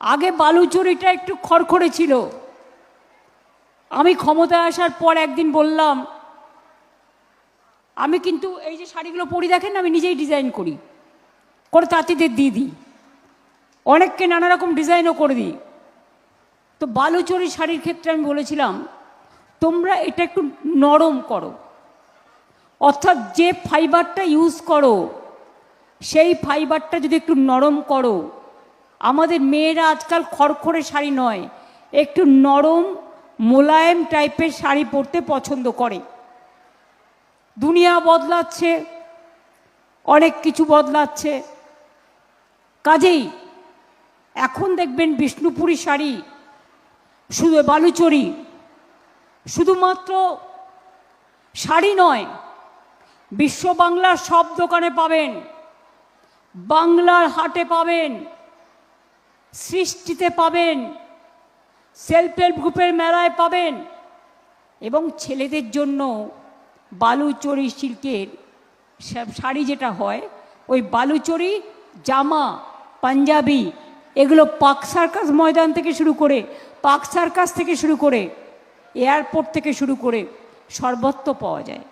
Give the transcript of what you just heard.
আগে বালুচরিটা একটু খড়খড়ে ছিল। আমি ক্ষমতায় আসার পর একদিন বললাম, আমি কিন্তু এই যে শাড়িগুলো পরি দেখেন, আমি নিজেই ডিজাইন করি, করে তাঁতিদের দিয়ে দিই, অনেককে নানা রকম ডিজাইনও করে দিই। তো বালুচরি শাড়ির ক্ষেত্রে আমি বলেছিলাম, তোমরা এটা একটু নরম করো, অর্থাৎ যে ফাইবারটা ইউজ করো সেই ফাইবারটা যদি একটু নরম করো। আমাদের মেয়েরা আজকাল খড়খড়ে শাড়ি নয়, একটু নরম মোলায়েম টাইপের শাড়ি পরতে পছন্দ করে। দুনিয়া বদলাচ্ছে, অনেক কিছু বদলাচ্ছে, কাজেই এখন দেখবেন বিষ্ণুপুরী শাড়ি, শুধু বালুচরি শুধুমাত্র শাড়ি নয়, বিশ্ব বাংলার সব দোকানে পাবেন, বাংলার হাটে পাবেন, সৃষ্টিতে পাবেন, সেলফ হেল্প গ্রুপের মেলায় পাবেন। এবং ছেলেদের জন্য বালুচরি সিল্কের শাড়ি যেটা হয়, ওই বালুচরি জামা, পাঞ্জাবি, এগুলো পার্ক সার্কাস ময়দান থেকে শুরু করে, পার্ক সার্কাস থেকে শুরু করে, এয়ারপোর্ট থেকে শুরু করে সর্বত্র পাওয়া যায়।